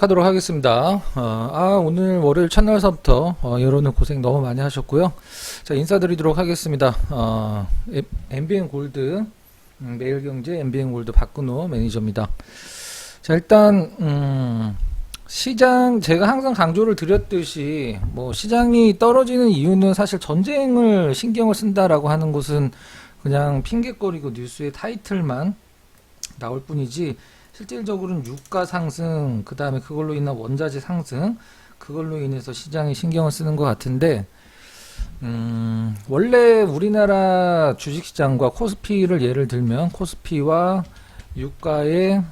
하도록 하겠습니다. 오늘 월요일 첫날서부터 여러분 고생 너무 많이 하셨고요. 자, 인사드리도록 하겠습니다. MBN 골드, 매일경제 MBN 골드 박근호 매니저입니다. 자, 일단 시장, 제가 항상 강조를 드렸듯이 시장이 떨어지는 이유는 사실 전쟁을 신경을 쓴다라고 하는 것은 그냥 핑계거리고 뉴스의 타이틀만 나올 뿐이지, 실질적으로는 유가 상승, 그 다음에 그걸로 인한 원자재 상승, 그걸로 인해서 시장이 신경을 쓰는 것 같은데, 원래 우리나라 주식시장과 코스피를 예를 들면, 코스피와 유가의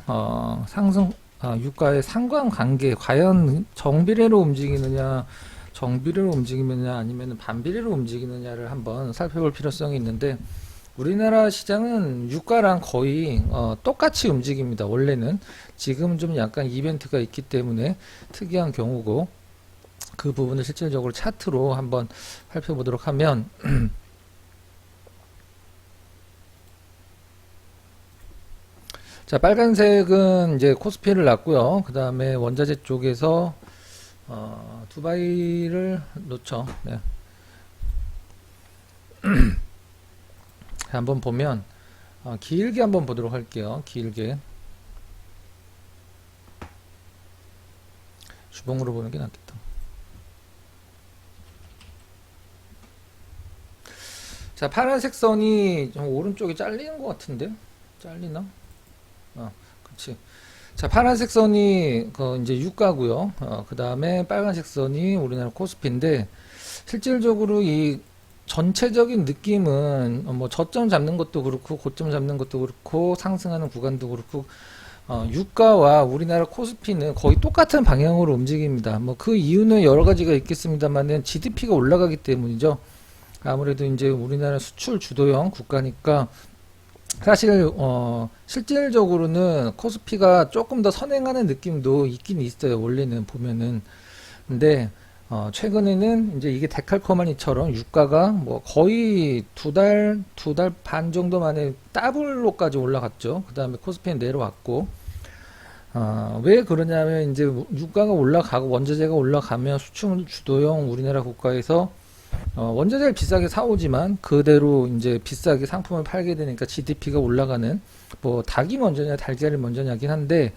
상승, 유가의 상관관계, 과연 정비례로 움직이느냐, 정비례로 움직이느냐, 아니면 반비례로 움직이느냐를 한번 살펴볼 필요성이 있는데, 우리나라 시장은 유가랑 거의 똑같이 움직입니다. 원래는. 지금 좀 약간 이벤트가 있기 때문에 특이한 경우고, 그 부분을 실질적으로 차트로 한번 살펴보도록 하면 자, 빨간색은 이제 코스피를 놨고요. 그 다음에 원자재 쪽에서 두바이를 놓죠. 네. 한번 보면 길게 한번 보도록 할게요. 길게 주봉으로 보는 게 낫겠다. 자, 파란색 선이 좀 오른쪽에 잘리는 것 같은데, 잘리나? 그렇지. 자, 파란색 선이 이제 유가고요. 그 다음에 빨간색 선이 우리나라 코스피인데, 실질적으로 이 전체적인 느낌은 저점 잡는 것도 그렇고 고점 잡는 것도 그렇고 상승하는 구간도 그렇고 유가와 우리나라 코스피는 거의 똑같은 방향으로 움직입니다. 그 이유는 여러 가지가 있겠습니다만은 GDP가 올라가기 때문이죠. 아무래도 이제 우리나라 수출 주도형 국가니까 사실 실질적으로는 코스피가 조금 더 선행하는 느낌도 있긴 있어요. 원래는 보면은. 근데 최근에는 이제 이게 데칼코마니처럼 유가가 거의 두 달 반 정도 만에 더블로까지 올라갔죠. 그 다음에 코스피는 내려왔고, 왜 그러냐면 이제 유가가 올라가고 원자재가 올라가면 수출 주도형 우리나라 국가에서 원자재를 비싸게 사오지만 그대로 이제 비싸게 상품을 팔게 되니까 GDP가 올라가는, 닭이 먼저냐 달걀이 먼저냐긴 한데,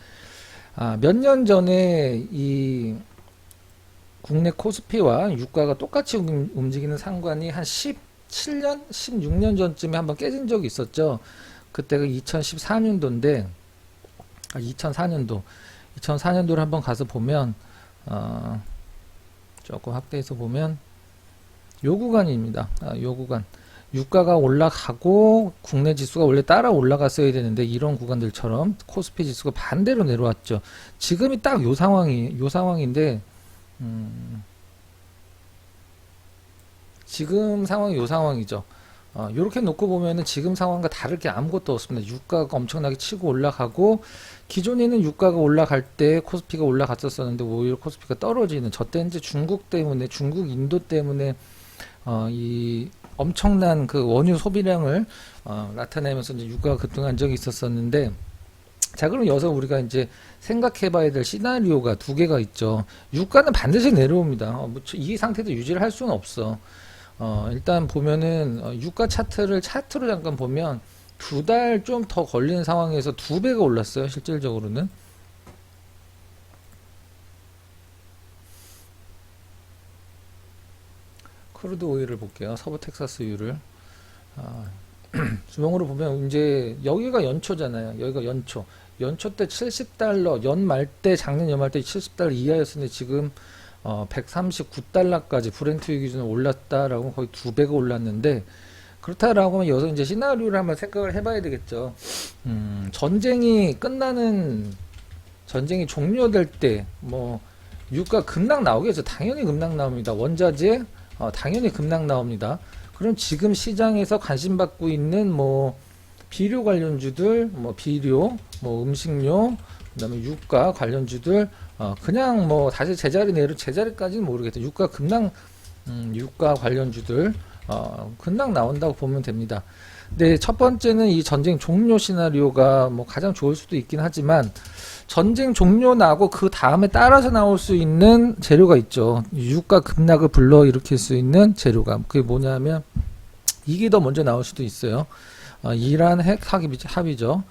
몇 년 전에 이 국내 코스피와 유가가 똑같이 움직이는 상관이 한 17년, 16년 전쯤에 한번 깨진 적이 있었죠. 그때가 2014년도인데, 2004년도를 한번 가서 보면, 조금 확대해서 보면, 요 구간입니다. 요 구간. 유가가 올라가고 국내 지수가 원래 따라 올라갔어야 되는데 이런 구간들처럼 코스피 지수가 반대로 내려왔죠. 지금이 딱 요 상황인데, 지금 상황이 요 상황이죠. 요렇게 놓고 보면은 지금 상황과 다를 게 아무것도 없습니다. 유가가 엄청나게 치고 올라가고, 기존에는 유가가 올라갈 때 코스피가 올라갔었었는데 오히려 코스피가 떨어지는, 저때 이제 중국 때문에, 중국 인도 때문에 이 엄청난 그 원유 소비량을 나타내면서 이제 유가가 급등한 적이 있었었는데, 자, 그럼 여기서 우리가 이제 생각해 봐야 될 시나리오가 두 개가 있죠. 유가는 반드시 내려옵니다. 이 상태도 유지를 할 수는 없어. 일단 보면은 유가 차트로 잠깐 보면 두 달 좀 더 걸리는 상황에서 두 배가 올랐어요. 실질적으로는. 크루드 오일을 볼게요. 서부 텍사스유를. 주봉으로 보면 이제 여기가 연초잖아요. 여기가 연초. 연초 때 70달러, 연말 때, 작년 연말 때 70달러 이하였는데 지금 139달러까지 브렌트 기준으로 올랐다라고 거의 두 배가 올랐는데, 그렇다라고 하면 여기서 이제 시나리오를 한번 생각을 해봐야 되겠죠. 전쟁이 종료될 때 유가 급락 나오겠죠. 당연히 급락 나옵니다. 원자재 당연히 급락 나옵니다. 그럼 지금 시장에서 관심받고 있는 비료 관련주들, 비료, 음식료, 그다음에 유가 관련주들, 그냥 다시 제자리까지는 모르겠다. 유가 관련주들, 급락 나온다고 보면 됩니다. 근데 첫 번째는 이 전쟁 종료 시나리오가 뭐 가장 좋을 수도 있긴 하지만 전쟁 종료 나고 그 다음에 따라서 나올 수 있는 재료가 있죠. 유가 급락을 불러일으킬 수 있는 재료가 그게 뭐냐면 이게 더 먼저 나올 수도 있어요. 이란 핵 합의죠.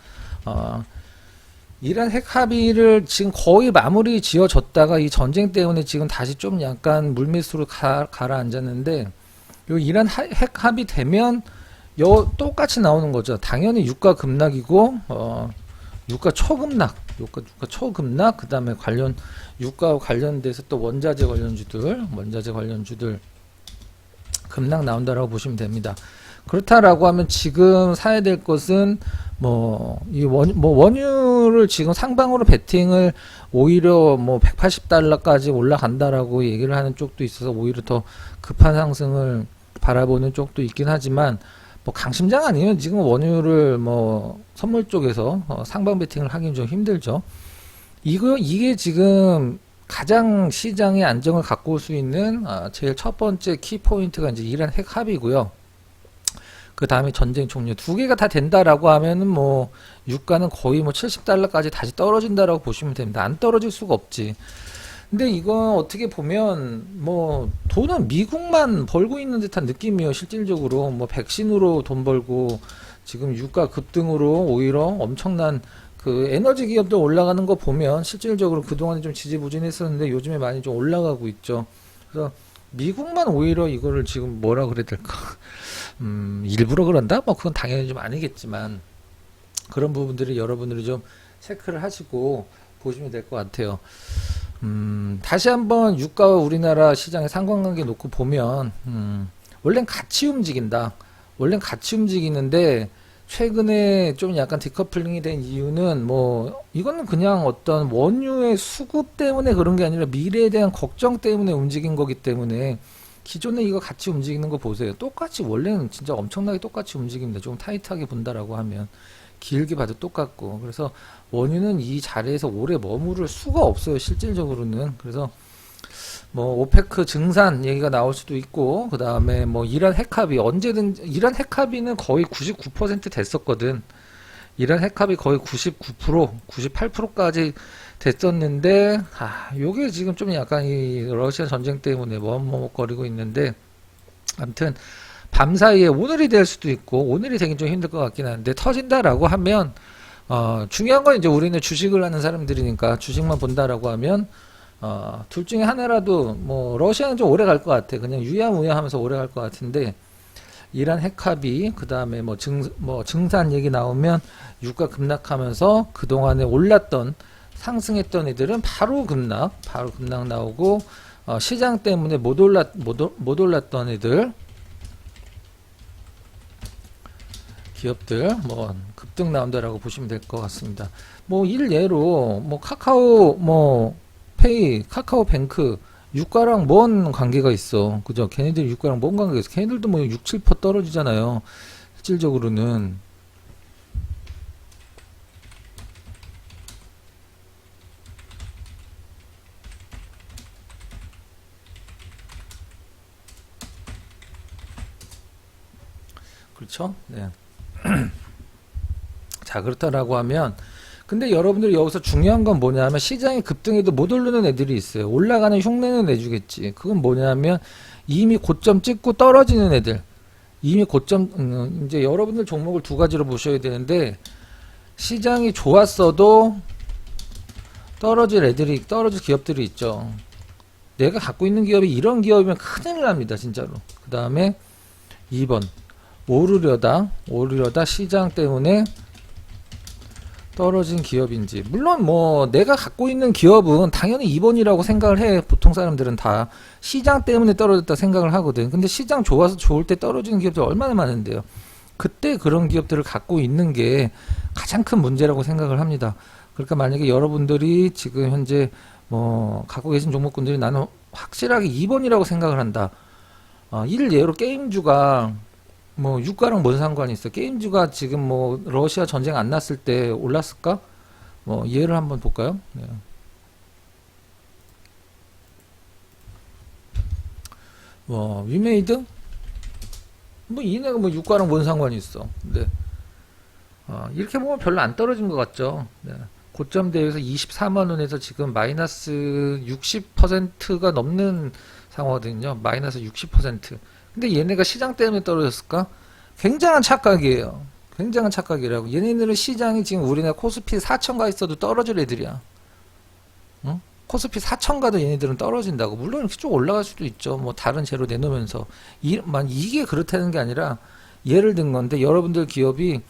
이란 핵 합의를 지금 거의 마무리 지어졌다가 이 전쟁 때문에 지금 다시 좀 약간 물밑으로 가라앉았는데 요 이란 핵 합의 되면 똑같이 나오는 거죠. 당연히 유가 급락이고 유가 초급락, 유가 초급락, 그 다음에 유가와 관련돼서 또 원자재 관련주들 급락 나온다라고 보시면 됩니다. 그렇다라고 하면 지금 사야 될 것은 원유를 지금 상방으로 베팅을 오히려 180달러까지 올라간다라고 얘기를 하는 쪽도 있어서 오히려 더 급한 상승을 바라보는 쪽도 있긴 하지만 강심장 아니에요. 지금 원유를 선물 쪽에서 상방 베팅을 하긴 좀 힘들죠. 이게 지금 가장 시장의 안정을 갖고 올 수 있는 제일 첫 번째 키포인트가 이제 이란 핵 합의고요. 그 다음에 전쟁 종료 두 개가 다 된다라고 하면은 유가는 거의 70달러까지 다시 떨어진다라고 보시면 됩니다. 안 떨어질 수가 없지. 근데 이건 어떻게 보면 돈은 미국만 벌고 있는 듯한 느낌이에요. 실질적으로 백신으로 돈 벌고 지금 유가 급등으로 오히려 엄청난 그 에너지 기업들 올라가는 거 보면 실질적으로 그동안에 좀 지지부진했었는데 요즘에 많이 좀 올라가고 있죠. 그래서 미국만 오히려 이거를 지금 뭐라 그래야 될까? 일부러 그런다? 그건 당연히 좀 아니겠지만 그런 부분들이 여러분들이 좀 체크를 하시고 보시면 될 것 같아요. 다시 한번 유가와 우리나라 시장의 상관관계 놓고 보면 원래는 같이 움직인다. 원래는 같이 움직이는데 최근에 좀 약간 디커플링이 된 이유는 이거는 그냥 어떤 원유의 수급 때문에 그런 게 아니라 미래에 대한 걱정 때문에 움직인 거기 때문에 기존에 이거 같이 움직이는 거 보세요. 똑같이 원래는 진짜 엄청나게 똑같이 움직입니다. 좀 타이트하게 본다라고 하면 길게 봐도 똑같고 그래서 원유는 이 자리에서 오래 머무를 수가 없어요. 실질적으로는. 그래서 오페크 증산 얘기가 나올 수도 있고 그 다음에 이란 핵합의 언제든 이란 핵합의는 거의 99% 됐었거든. 이란 핵합의 거의 99% 98%까지 됐었는데 요게 지금 좀 약간 이 러시아 전쟁 때문에 머뭇거리고 있는데 아무튼 밤사이에 오늘이 될 수도 있고 오늘이 되긴 좀 힘들 것 같긴 한데 터진다라고 하면 중요한 건 이제 우리는 주식을 하는 사람들이니까 주식만 본다라고 하면 둘 중에 하나라도 러시아는 좀 오래 갈 것 같아. 그냥 유야무야 하면서 오래 갈 것 같은데 이란 핵합의 그 다음에 증산 얘기 나오면 유가 급락하면서 그동안에 올랐던 상승했던 애들은 바로 급락 나오고 시장 때문에 못 올랐던 애들 기업들 급등 나온다라고 보시면 될 것 같습니다. 일례로 카카오 페이, 카카오뱅크 유가랑 뭔 관계가 있어. 그죠? 걔네들 유가랑 뭔 관계가 있어. 걔네들도 6, 7% 떨어지잖아요. 실질적으로는. 그렇죠? 네. 자, 그렇다라고 하면 근데 여러분들이 여기서 중요한 건 뭐냐면 시장이 급등해도 못 오르는 애들이 있어요. 올라가는 흉내는 내주겠지. 그건 뭐냐면 이미 고점 찍고 떨어지는 애들. 이미 고점 이제 여러분들 종목을 두 가지로 보셔야 되는데 시장이 좋았어도 떨어질 기업들이 있죠. 내가 갖고 있는 기업이 이런 기업이면 큰일 납니다. 진짜로. 그 다음에 2번 오르려다 시장 때문에 떨어진 기업인지 물론 내가 갖고 있는 기업은 당연히 2번이라고 생각을 해. 보통 사람들은 다 시장 때문에 떨어졌다 생각을 하거든. 근데 시장 좋아서 좋을 때 떨어지는 기업들 얼마나 많은데요. 그때 그런 기업들을 갖고 있는 게 가장 큰 문제라고 생각을 합니다. 그러니까 만약에 여러분들이 지금 현재 갖고 계신 종목군들이 나는 확실하게 2번이라고 생각을 한다. 일례로 게임주가 유가랑 뭔 상관이 있어? 게임주가 지금 러시아 전쟁 안 났을 때 올랐을까? 예를 한번 볼까요? 네. 위메이드? 뭐 얘네가 뭐 유가랑 뭔 상관이 있어. 근데 이렇게 보면 별로 안 떨어진 것 같죠. 네. 고점 대비해서 24만 원에서 지금 마이너스 60%가 넘는 상황이거든요. 마이너스 60%. 근데 얘네가 시장 때문에 떨어졌을까? 굉장한 착각이에요. 굉장한 착각이라고. 얘네들은 시장이 지금 우리나라 코스피 4천 가 있어도 떨어질 애들이야. 응? 코스피 4천 가도 얘네들은 떨어진다고. 물론 이렇게 쭉 올라갈 수도 있죠. 뭐 다른 재료 내놓으면서. 이게 그렇다는 게 아니라 예를 든 건데 여러분들 기업이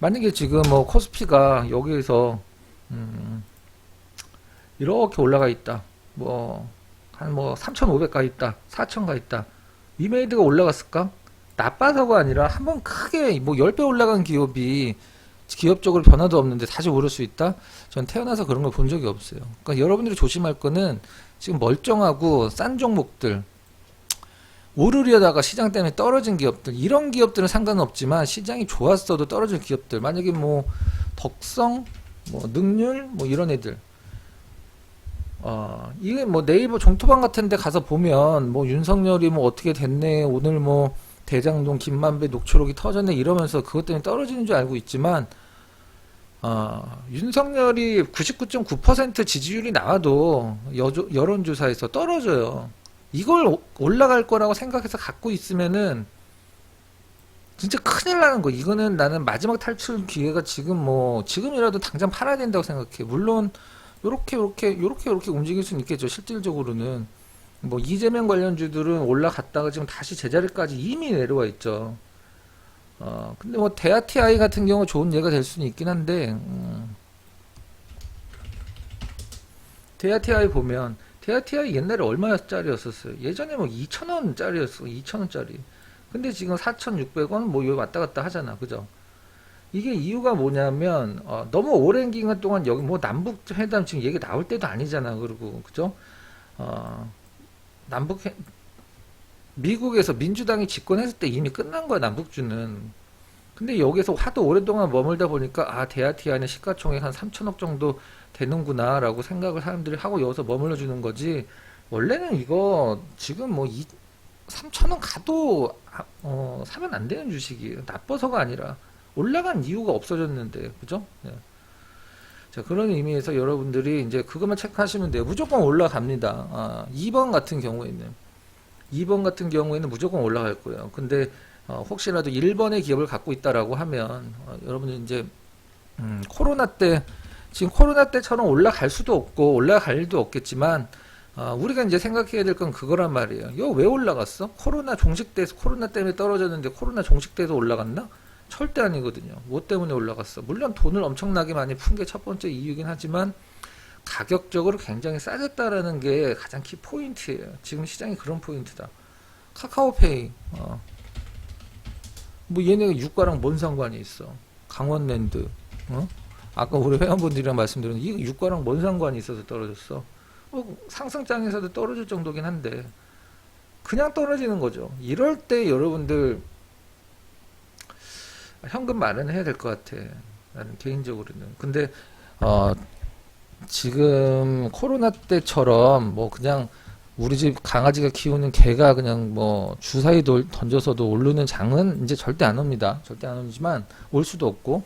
만약에 지금 뭐 코스피가 여기에서 이렇게 올라가 있다. 뭐 한 뭐 3,500 가 있다. 4천 가 있다. 이메이드가 올라갔을까? 나빠서가 아니라 한번 크게 뭐 10배 올라간 기업이 기업적으로 변화도 없는데 다시 오를 수 있다? 전 태어나서 그런 걸 본 적이 없어요. 그러니까 여러분들이 조심할 거는 지금 멀쩡하고 싼 종목들, 오르려다가 시장 때문에 떨어진 기업들, 이런 기업들은 상관은 없지만 시장이 좋았어도 떨어질 기업들, 만약에 뭐 덕성, 뭐 능률, 뭐 이런 애들, 이게 뭐 네이버 종토방 같은 데 가서 보면 뭐 윤석열이 뭐 어떻게 됐네, 오늘 뭐 대장동 김만배 녹초록이 터졌네 이러면서 그것 때문에 떨어지는 줄 알고 있지만 윤석열이 99.9% 지지율이 나와도 여론조사에서 떨어져요. 이걸 올라갈 거라고 생각해서 갖고 있으면은 진짜 큰일 나는 거. 이거는 나는 마지막 탈출 기회가 지금이라도 당장 팔아야 된다고 생각해. 물론 요렇게 움직일 수는 있겠죠. 실질적으로는 뭐 이재명 관련주들은 올라갔다가 지금 다시 제자리까지 이미 내려와 있죠. 근데 뭐 대아TI 같은 경우 좋은 예가 될 수는 있긴 한데 대아TI 보면 대아TI 옛날에 얼마짜리였었어요? 예전에 뭐 2,000원짜리였어. 2,000원짜리. 근데 지금 4,600원 뭐 여기 왔다 갔다 하잖아. 그죠? 이게 이유가 뭐냐면 너무 오랜 기간 동안 여기 뭐 남북 회담 지금 얘기 나올 때도 아니잖아. 그리고 그죠? 남북 미국에서 민주당이 집권했을 때 이미 끝난 거야. 남북주는. 근데 여기서 하도 오랫동안 머물다 보니까 대아TI는 시가총액 한 3천억 정도 되는구나 라고 생각을 사람들이 하고 여기서 머물러 주는 거지. 원래는 이거 지금 뭐 3천원 가도 사면 안 되는 주식이에요. 나빠서가 아니라 올라간 이유가 없어졌는데, 그죠? 네. 자, 그런 의미에서 여러분들이 이제 그것만 체크하시면 돼요. 무조건 올라갑니다. 2번 같은 경우에는 무조건 올라갈 거예요. 근데 혹시라도 1번의 기업을 갖고 있다라고 하면 여러분들 이제 지금 코로나 때처럼 올라갈 수도 없고 올라갈 일도 없겠지만 우리가 이제 생각해야 될 건 그거란 말이에요. 이거 왜 올라갔어? 코로나 종식돼서 코로나 때문에 떨어졌는데 코로나 종식돼서 올라갔나? 절대 아니거든요. 뭐 때문에 올라갔어? 물론 돈을 엄청나게 많이 푼 게 첫 번째 이유긴 하지만 가격적으로 굉장히 싸졌다라는 게 가장 키 포인트예요. 지금 시장이 그런 포인트다. 카카오페이 뭐 얘네가 유가랑 뭔 상관이 있어? 강원랜드 아까 우리 회원분들이랑 말씀드렸는데 이 유가랑 뭔 상관이 있어서 떨어졌어? 상승장에서도 떨어질 정도긴 한데 그냥 떨어지는 거죠. 이럴 때 여러분들 현금 마련해야 될 것 같아. 나는 개인적으로는. 근데 지금 코로나 때처럼 뭐 그냥 우리 집 강아지가 키우는 개가 그냥 뭐 주사위 던져서도 오르는 장은 이제 절대 안 옵니다. 절대 안 오지만 올 수도 없고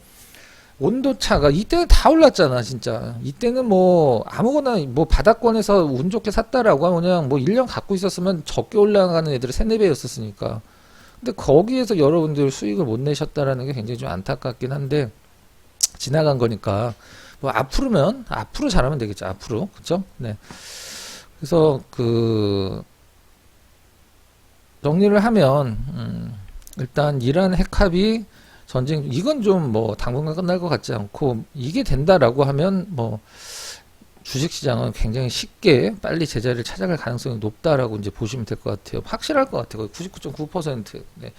온도차가 이때는 다 올랐잖아 진짜. 이때는 뭐 아무거나 뭐 바닥권에서 운 좋게 샀다라고 하면 그냥 뭐 1년 갖고 있었으면 적게 올라가는 애들이 3, 4배였었으니까. 근데 거기에서 여러분들 수익을 못 내셨다라는 게 굉장히 좀 안타깝긴 한데 지나간 거니까 뭐 앞으로 잘하면 되겠죠. 앞으로. 그쵸? 네. 그래서 정리를 하면 일단 이란 핵합의 전쟁 이건 좀 뭐 당분간 끝날 것 같지 않고 이게 된다라고 하면 뭐 주식시장은 굉장히 쉽게 빨리 제자리를 찾아갈 가능성이 높다라고 이제 보시면 될 것 같아요. 확실할 것 같아요. 99.9%. 네.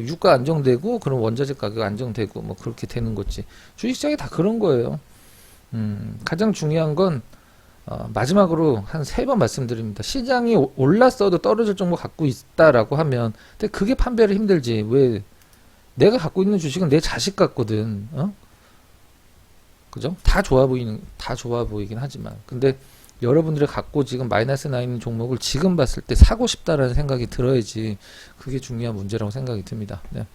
유가 안정되고 그런 원자재 가격 안정되고 뭐 그렇게 되는 거지. 주식시장이 다 그런 거예요. 가장 중요한 건 마지막으로 한 3번 말씀드립니다. 시장이 올랐어도 떨어질 정도 갖고 있다라고 하면 근데 그게 판별이 힘들지. 왜 내가 갖고 있는 주식은 내 자식 같거든. 그죠? 다 좋아 보이긴 하지만. 근데 여러분들이 갖고 지금 마이너스 나 있는 종목을 지금 봤을 때 사고 싶다라는 생각이 들어야지 그게 중요한 문제라고 생각이 듭니다. 네.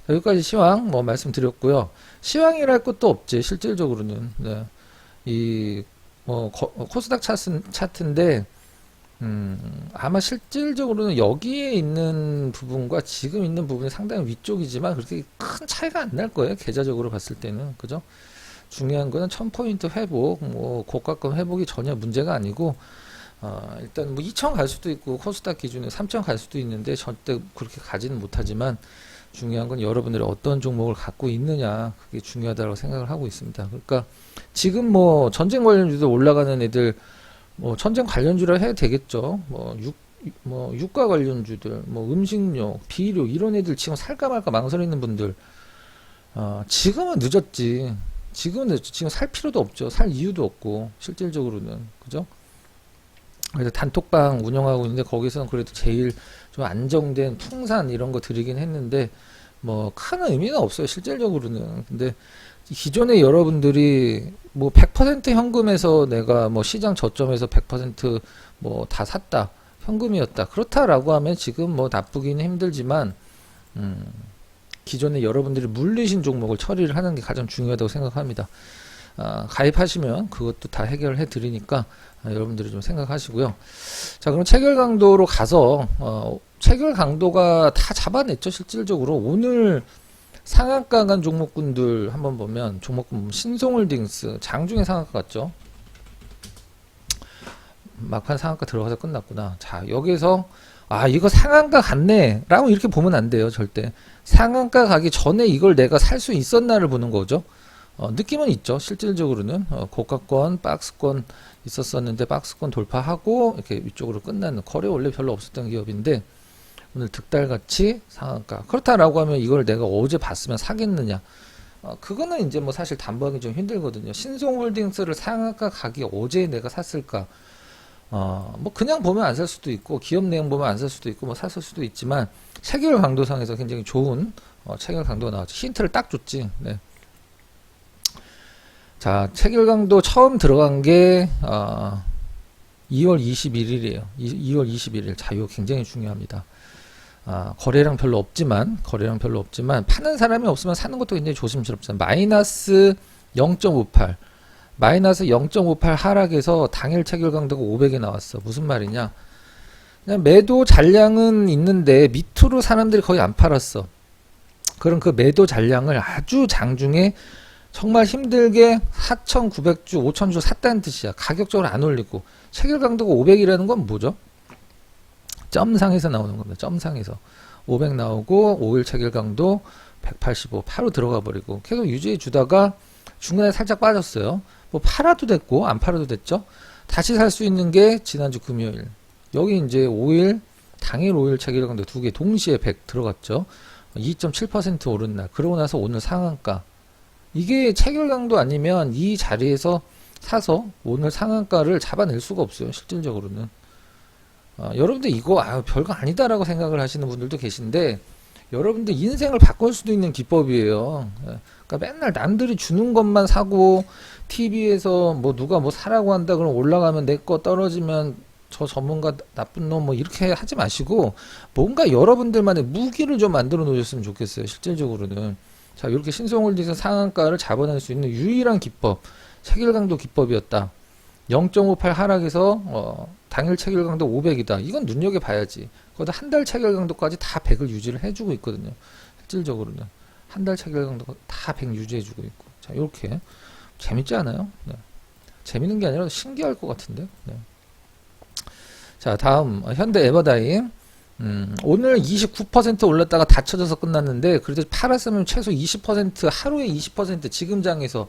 자, 여기까지 시황 뭐 말씀드렸고요. 시황이랄 것도 없지 실질적으로는. 네. 이 뭐 코스닥 차트인데 아마 실질적으로는 여기에 있는 부분과 지금 있는 부분이 상당히 위쪽이지만 그렇게 큰 차이가 안 날 거예요. 계좌적으로 봤을 때는. 그죠? 중요한 거는 1000포인트 회복, 뭐 고가권 회복이 전혀 문제가 아니고 일단 뭐 2000 갈 수도 있고 코스닥 기준에 3000 갈 수도 있는데 절대 그렇게 가지는 못하지만 중요한 건 여러분들이 어떤 종목을 갖고 있느냐 그게 중요하다고 생각을 하고 있습니다. 그러니까 지금 뭐 전쟁 관련주들 올라가는 애들 뭐 전쟁 관련주라 해야 되겠죠. 뭐 유가 관련주들, 뭐 음식료, 비료 이런 애들 지금 살까 말까 망설이는 분들 지금은 늦었지. 지금 살 필요도 없죠. 살 이유도 없고 실질적으로는 그죠? 그래서 단톡방 운영하고 있는데 거기서는 그래도 제일 좀 안정된 풍산 이런 거 드리긴 했는데 뭐 큰 의미는 없어요. 실질적으로는. 근데 기존에 여러분들이 뭐 100% 현금에서 내가 뭐 시장 저점에서 100% 뭐 다 샀다. 현금이었다. 그렇다라고 하면 지금 뭐 나쁘기는 힘들지만 기존에 여러분들이 물리신 종목을 처리를 하는 게 가장 중요하다고 생각합니다. 가입하시면 그것도 다 해결해 드리니까 여러분들이 좀 생각하시고요. 자, 그럼 체결 강도로 가서 체결 강도가 다 잡아냈죠. 실질적으로 오늘 상한가 간 종목군들 한번 보면 종목군 신송홀딩스 장중에 상한가 갔죠. 막판 상한가 들어가서 끝났구나. 자, 여기서 이거 상한가 갔네 라고 이렇게 보면 안 돼요. 절대 상한가 가기 전에 이걸 내가 살 수 있었나를 보는 거죠. 느낌은 있죠. 실질적으로는 고가권 박스권 있었었는데 박스권 돌파하고 이렇게 위쪽으로 끝나는 거래 원래 별로 없었던 기업인데 오늘 득달같이 상한가. 그렇다라고 하면 이걸 내가 어제 봤으면 사겠느냐? 그거는 이제 뭐 사실 담보하기 좀 힘들거든요. 신송홀딩스를 상한가 가기 어제 내가 샀을까? 뭐 그냥 보면 안 살 수도 있고 기업 내용 보면 안 살 수도 있고 뭐 샀을 수도 있지만 체결 강도상에서 굉장히 좋은 체결 강도가 나왔죠. 힌트를 딱 줬지. 네. 자, 체결 강도 처음 들어간 게 2월 21일이에요. 2월 21일. 자, 이거 굉장히 중요합니다. 거래량 별로 없지만 파는 사람이 없으면 사는 것도 굉장히 조심스럽잖아요. 마이너스 0.58 마이너스 0.58 하락에서 당일 체결 강도가 500이 나왔어. 무슨 말이냐? 그냥 매도 잔량은 있는데 밑으로 사람들이 거의 안 팔았어. 그럼 그 매도 잔량을 아주 장중에 정말 힘들게 4,900주, 5,000주 샀다는 뜻이야. 가격적으로 안 올리고. 체결 강도가 500이라는 건 뭐죠? 점상에서 나오는 겁니다. 점상에서. 500 나오고 5일 체결 강도 185 바로 들어가 버리고 계속 유지해 주다가 중간에 살짝 빠졌어요. 뭐 팔아도 됐고 안 팔아도 됐죠. 다시 살 수 있는 게 지난주 금요일. 여기 이제 5일 당일 5일 체결 강도 두 개 동시에 100 들어갔죠. 2.7% 오른 날. 그러고 나서 오늘 상한가. 이게 체결 강도 아니면 이 자리에서 사서 오늘 상한가를 잡아낼 수가 없어요. 실질적으로는. 여러분들 이거 별거 아니다라고 생각을 하시는 분들도 계신데 여러분들 인생을 바꿀 수도 있는 기법이에요. 그러니까 맨날 남들이 주는 것만 사고 TV에서 뭐 누가 뭐 사라고 한다 그러면 올라가면 내 거 떨어지면 저 전문가 나쁜 놈 뭐 이렇게 하지 마시고 뭔가 여러분들만의 무기를 좀 만들어 놓으셨으면 좋겠어요. 실질적으로는. 자, 이렇게 신송홀딩스 상한가를 잡아낼 수 있는 유일한 기법, 체결강도 기법이었다. 0.58 하락에서 당일 체결강도 500이다. 이건 눈여겨봐야지. 거기다 한 달 체결강도까지 다 100을 유지를 해주고 있거든요. 실질적으로는 한 달 체결강도가 다 100 유지해주고 있고. 자, 이렇게 재밌지 않아요? 네. 재밌는 게 아니라 신기할 것 같은데. 네. 자, 다음 현대 에버다임. 오늘 29% 올랐다가 닫혀져서 끝났는데 그래도 팔았으면 최소 20% 하루에 20% 지금 장에서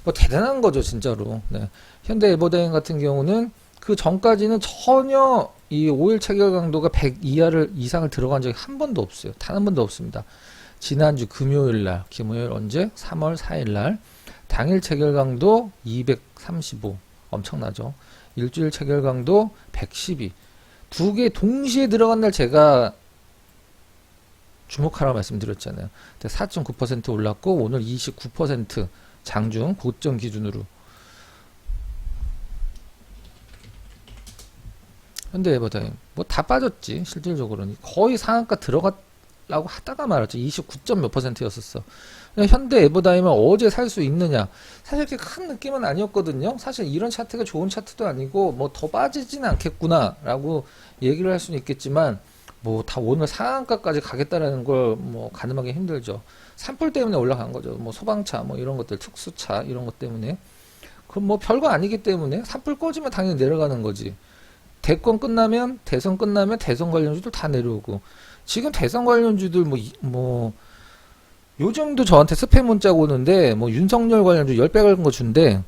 뭐 대단한 거죠 진짜로. 네. 현대 에버다임 같은 경우는 그 전까지는 전혀 이 5일 체결 강도가 100 이상을 들어간 적이 한 번도 없어요. 단 한 번도 없습니다. 지난주 금요일 언제? 3월 4일 날 당일 체결 강도 235 엄청나죠. 일주일 체결 강도 112 두 개 동시에 들어간 날 제가 주목하라고 말씀드렸잖아요. 4.9% 올랐고 오늘 29% 장중 고점 기준으로 현대에버다임 뭐 다 빠졌지. 실질적으로는 거의 상한가 들어가려고 하다가 말았죠. 29점 몇 %였었어. 현대에버다임을 어제 살 수 있느냐? 사실 그렇게 큰 느낌은 아니었거든요. 사실 이런 차트가 좋은 차트도 아니고 뭐 더 빠지진 않겠구나라고 얘기를 할 수는 있겠지만 뭐 다 오늘 상한가까지 가겠다라는 걸 뭐 가늠하기 힘들죠. 산불 때문에 올라간 거죠. 뭐 소방차 뭐 이런 것들 특수차 이런 것 때문에. 그럼 뭐 별거 아니기 때문에 산불 꺼지면 당연히 내려가는 거지. 대권 끝나면 대선 끝나면 대선 관련주들 다 내려오고 지금 대선 관련주들 뭐 요즘도 저한테 스팸 문자가 오는데 뭐 윤석열 관련주 10배 긁은 거 준대.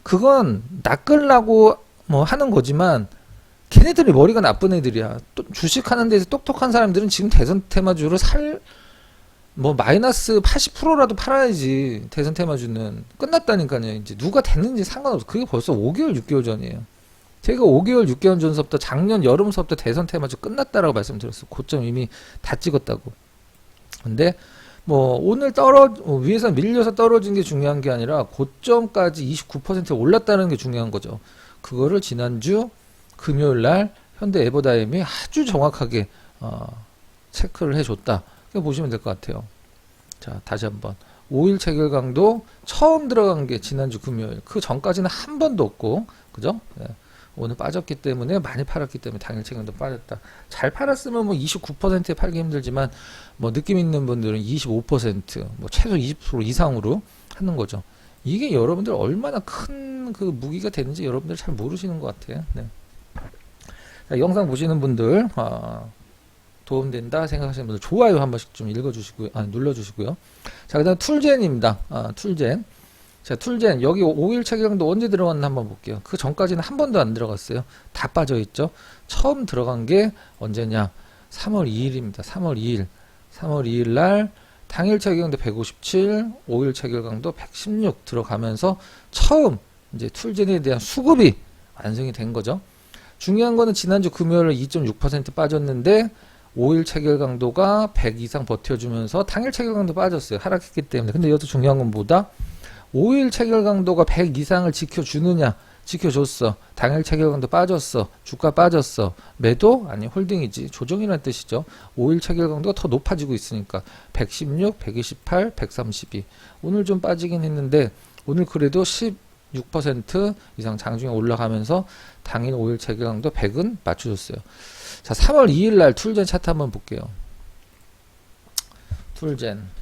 그건 낚으려고 뭐 하는 거지만 걔네들이 머리가 나쁜 애들이야. 또 주식하는 데서 똑똑한 사람들은 지금 대선 테마주로 뭐 마이너스 80%라도 팔아야지. 대선 테마주는 끝났다니까요. 이제 누가 됐는지 상관없어. 그게 벌써 5개월 6개월 전이에요. 제가 5개월 6개월 전서부터 작년 여름서부터 대선 테마주 끝났다라고 말씀드렸어요. 고점 이미 다 찍었다고. 근데 뭐 오늘 위에서 밀려서 떨어진 게 중요한 게 아니라 고점까지 29% 올랐다는 게 중요한 거죠. 그거를 지난주 금요일 날 현대 에버다임이 아주 정확하게 체크를 해줬다. 이렇게 보시면 될 것 같아요. 자, 다시 한번 5일 체결 강도 처음 들어간 게 지난주 금요일. 그 전까지는 한 번도 없고, 그죠? 네. 오늘 빠졌기 때문에 많이 팔았기 때문에 당일 체결도 빠졌다. 잘 팔았으면 뭐 29%에 팔기 힘들지만 뭐 느낌 있는 분들은 25%, 뭐 최소 20% 이상으로 하는 거죠. 이게 여러분들 얼마나 큰 그 무기가 되는지 여러분들 잘 모르시는 것 같아요. 네. 자, 영상 보시는 분들 도움된다 생각하시는 분들 좋아요 한 번씩 좀 읽어주시고요. 눌러주시고요. 자, 그 다음 툴젠입니다. 툴젠. 자, 툴젠 여기 5일 체결강도 언제 들어갔나 한번 볼게요. 그 전까지는 한 번도 안 들어갔어요. 다 빠져있죠. 처음 들어간 게 언제냐? 3월 2일입니다. 3월 2일. 3월 2일 날 당일 체결강도 157, 5일 체결강도 116 들어가면서 처음 이제 툴젠에 대한 수급이 완성이 된 거죠. 중요한 거는 지난주 금요일 2.6% 빠졌는데 5일 체결 강도가 100 이상 버텨주면서 당일 체결 강도 빠졌어요. 하락했기 때문에. 근데 여기서 중요한 건 뭐다? 5일 체결 강도가 100 이상을 지켜주느냐? 지켜줬어. 당일 체결 강도 빠졌어. 주가 빠졌어. 매도? 아니 홀딩이지. 조정이라는 뜻이죠. 5일 체결 강도가 더 높아지고 있으니까 116, 128, 132. 오늘 좀 빠지긴 했는데 오늘 그래도 16% 이상 장중에 올라가면서 당일 5일 체결 강도 100은 맞춰줬어요. 자, 3월 2일 날 툴젠 차트 한번 볼게요. 툴젠.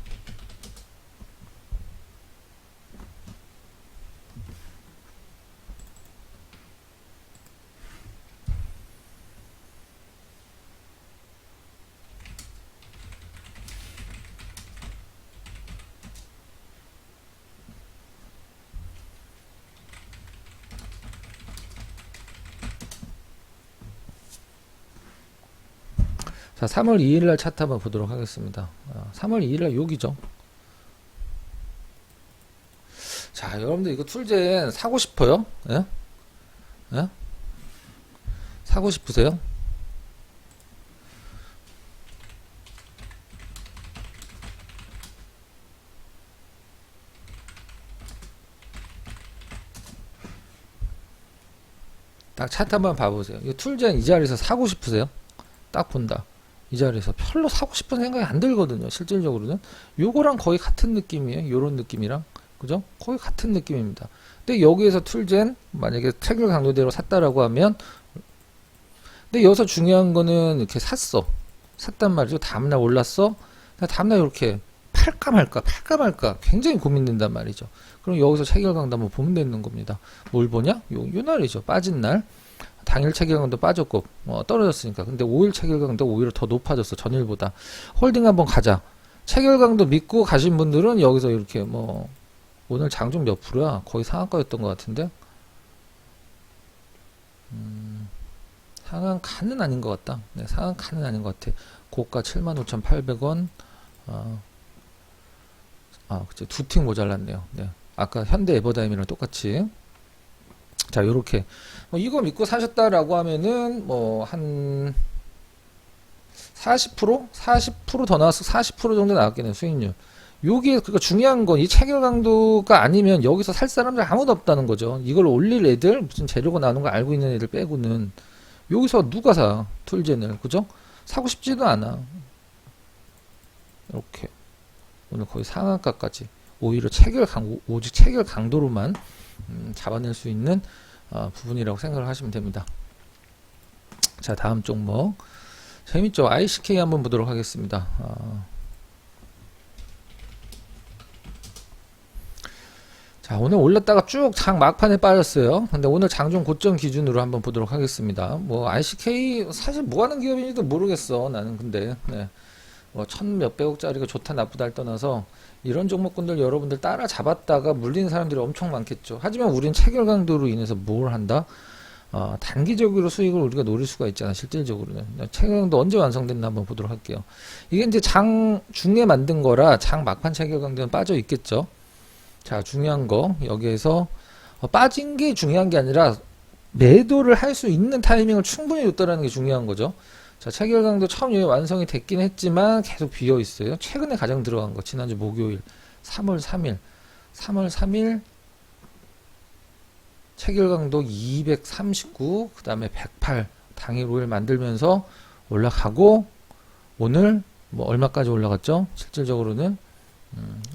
자, 3월 2일 날 차트 한번 보도록 하겠습니다. 3월 2일 날 여기죠. 자, 여러분들 이거 툴젠 사고 싶어요? 예? 예? 사고 싶으세요? 딱 차트 한번 봐보세요. 이 툴젠 이 자리에서 사고 싶으세요? 딱 본다. 이 자리에서 별로 사고 싶은 생각이 안 들거든요. 실질적으로는 요거랑 거의 같은 느낌이에요. 요런 느낌이랑, 그죠? 거의 같은 느낌입니다. 근데 여기에서 툴젠 만약에 체결 강도대로 샀다라고 하면, 근데 여기서 중요한 거는 이렇게 샀단 말이죠. 다음날 올랐어. 다음날 이렇게 팔까 말까 굉장히 고민된단 말이죠. 그럼 여기서 체결 강도 한번 보면 되는 겁니다. 뭘 보냐? 요 날이죠. 빠진 날. 당일 체결강도 빠졌고 떨어졌으니까. 근데 5일 체결강도 오히려 더 높아졌어. 전일보다. 홀딩 한번 가자. 체결강도 믿고 가신 분들은 여기서 이렇게 뭐 오늘 장중 몇 프로야? 거의 상한가였던 것 같은데. 상한가는 아닌 것 같다. 네, 상한가는 아닌 것 같아. 고가 75,800원. 그치. 두 틱 모자랐네요. 네. 아까 현대 에버다임이랑 똑같이. 자, 요렇게. 이거 믿고 사셨다라고 하면은, 한 40%? 40% 더 나왔어. 40% 정도 나왔겠네요. 수익률. 요게 그니까 중요한 건 이 체결 강도가 아니면 여기서 살 사람들 아무도 없다는 거죠. 이걸 올릴 애들 무슨 재료가 나오는 거 알고 있는 애들 빼고는 여기서 누가 사 툴젠을 그죠? 사고 싶지도 않아. 이렇게 오늘 거의 상한가까지 오히려 오직 체결 강도로만 잡아낼 수 있는 부분이라고 생각을 하시면 됩니다. 자, 다음 종목 재밌죠? ICK 한번 보도록 하겠습니다. 자, 오늘 올랐다가 쭉 장 막판에 빠졌어요. 근데 오늘 장중 고점 기준으로 한번 보도록 하겠습니다. 뭐 ICK 사실 뭐 하는 기업인지도 모르겠어 나는. 근데 네. 뭐 천 몇백억짜리가 좋다 나쁘다를 떠나서 이런 종목군들 여러분들 따라 잡았다가 물리는 사람들이 엄청 많겠죠. 하지만 우린 체결 강도로 인해서 뭘 한다? 단기적으로 수익을 우리가 노릴 수가 있잖아. 실질적으로는 체결 강도 언제 완성됐나 한번 보도록 할게요. 이게 이제 장 중에 만든 거라 장 막판 체결 강도는 빠져 있겠죠. 자, 중요한 거 여기에서 빠진 게 중요한 게 아니라 매도를 할 수 있는 타이밍을 충분히 줬다라는 게 중요한 거죠. 자, 체결 강도 처음 여기 완성이 됐긴 했지만 계속 비어 있어요. 최근에 가장 들어간 거 지난주 목요일 3월 3일 체결 강도 239 그 다음에 108 당일 5일 만들면서 올라가고 오늘 뭐 얼마까지 올라갔죠? 실질적으로는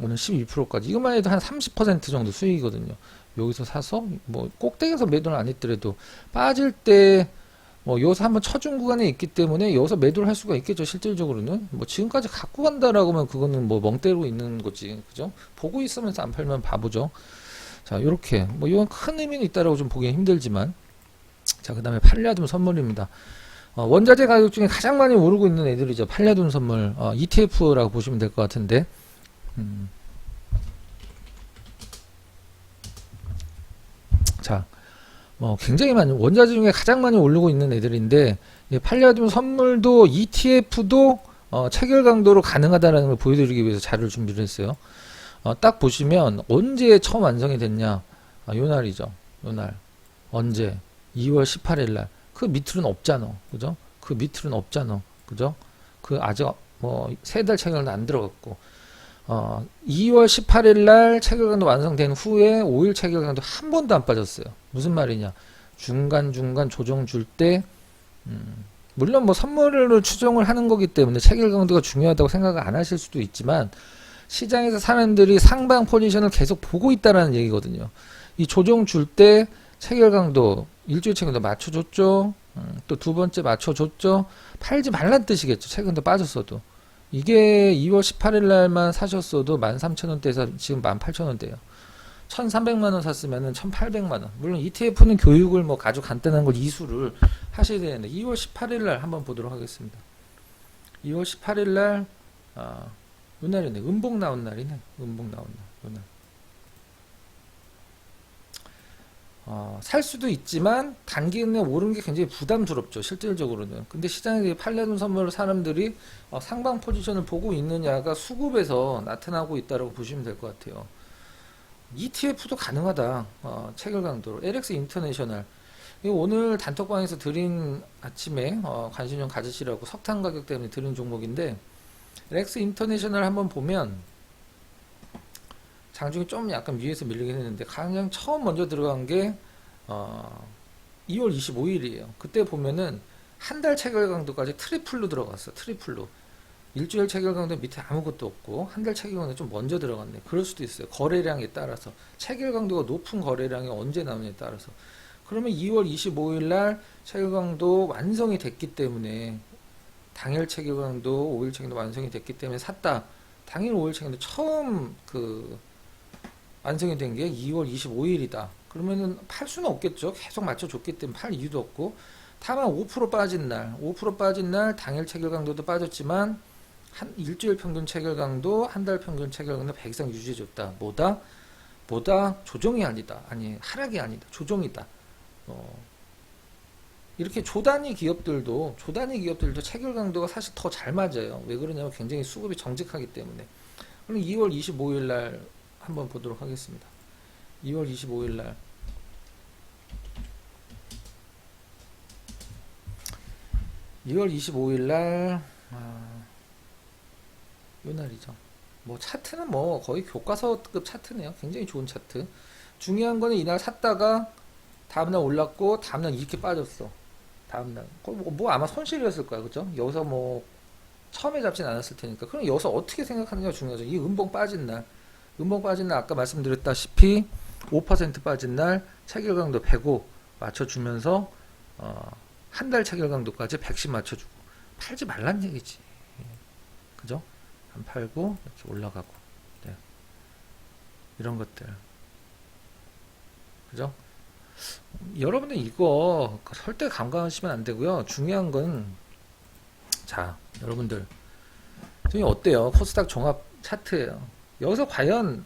오늘 12%까지 이것만 해도 한 30% 정도 수익이거든요. 여기서 사서 뭐 꼭대기에서 매도는 안 했더라도 빠질 때 뭐 여기서 한번 쳐준 구간에 있기 때문에 여기서 매도를 할 수가 있겠죠. 실질적으로는 뭐 지금까지 갖고 간다라고 하면 그거는 뭐 멍 때리고 있는 거지, 그죠? 보고 있으면서 안 팔면 바보죠. 자, 요렇게 뭐 이건 큰 의미는 있다라고 좀 보기 힘들지만, 자, 그 다음에 팔려둠 선물입니다. 원자재 가격 중에 가장 많이 오르고 있는 애들이죠. 팔려둠 선물 ETF라고 보시면 될 것 같은데, 자, 굉장히 많이 원자재 중에 가장 많이 오르고 있는 애들인데 팔려둠 선물도 ETF도 체결 강도로 가능하다라는 걸 보여드리기 위해서 자료를 준비를 했어요. 딱 보시면 언제 처음 완성이 됐냐? 요 날이죠. 요 날. 언제? 2월 18일 날. 그 밑으로는 없잖아. 그죠? 그 밑으로는 없잖아. 그죠? 그 아직 뭐 세 달 체결도 안 들어갔고 2월 18일 날 체결강도 완성된 후에 5일 체결강도 한 번도 안 빠졌어요. 무슨 말이냐? 중간중간 조정 줄 때 물론 뭐 선물로 추정을 하는 거기 때문에 체결강도가 중요하다고 생각을 안 하실 수도 있지만 시장에서 사람들이 상방 포지션을 계속 보고 있다라는 얘기거든요. 이 조정 줄 때 체결강도 일주일 체결도 맞춰줬죠. 또 두 번째 맞춰줬죠. 팔지 말란 뜻이겠죠. 체결강도 빠졌어도. 이게 2월 18일 날만 사셨어도 13,000원대에서 지금 18,000원대예요. 1,300만원 샀으면은 1,800만원. 물론 ETF는 교육을 뭐 아주 간단한 걸 이수를 하셔야 되는데 2월 18일 날 한번 보도록 하겠습니다. 2월 18일 날 요 날이네. 음봉 나온 날이네. 음봉 나온 날. 요 날. 살 수도 있지만 단기에 오른 게 굉장히 부담스럽죠. 실질적으로는. 근데 시장에 팔려둔 선물을 사람들이 상방 포지션을 보고 있느냐가 수급에서 나타나고 있다고 보시면 될 것 같아요. ETF도 가능하다. 체결 강도로. LX 인터내셔널. 오늘 단톡방에서 드린 아침에 관심 좀 가지시라고 석탄 가격 때문에 드린 종목인데 LX 인터내셔널 한번 보면 장중에 좀 약간 위에서 밀리긴 했는데 가장 처음 먼저 들어간 게 2월 25일이에요. 그때 보면은 한 달 체결 강도까지 트리플로 들어갔어. 트리플로. 일주일 체결 강도 밑에 아무것도 없고 한 달 체결 강도 좀 먼저 들어갔네. 그럴 수도 있어요. 거래량에 따라서 체결 강도가 높은 거래량이 언제 나오냐에 따라서. 그러면 2월 25일 날 체결 강도 완성이 됐기 때문에 당일 체결 강도 5일 체결도 완성이 됐기 때문에 샀다. 당일 5일 체결도 처음 완성이 된 게 2월 25일이다. 그러면은 팔 수는 없겠죠. 계속 맞춰줬기 때문에 팔 이유도 없고. 다만 5% 빠진 날, 5% 빠진 날 당일 체결 강도도 빠졌지만 한 일주일 평균 체결 강도, 한 달 평균 체결 강도 100 이상 유지해줬다. 뭐다 조정이 아니다. 아니 하락이 아니다. 조정이다. 이렇게 조단위 기업들도 체결 강도가 사실 더 잘 맞아요. 왜 그러냐면 굉장히 수급이 정직하기 때문에. 그럼 2월 25일 날 한번 보도록 하겠습니다. 2월 25일 날 2월 25일 날 요 날이죠. 뭐 차트는 뭐 거의 교과서급 차트네요. 굉장히 좋은 차트. 중요한 거는 이날 샀다가 다음날 올랐고 다음날 이렇게 빠졌어. 다음날 뭐 아마 손실이었을 거야, 그죠? 여기서 뭐 처음에 잡진 않았을 테니까. 그럼 여기서 어떻게 생각하느냐가 중요하죠. 이 음봉 빠진 날 아까 말씀드렸다시피 5% 빠진 날 체결강도 105 맞춰주면서 한 달 체결강도까지 110 맞춰주고 팔지 말란 얘기지. 그죠? 안 팔고 이렇게 올라가고, 네. 이런 것들, 그죠? 여러분들 이거 절대 간과하시면 안 되고요. 중요한 건, 자, 여러분들 지금 어때요? 코스닥 종합 차트예요. 여기서 과연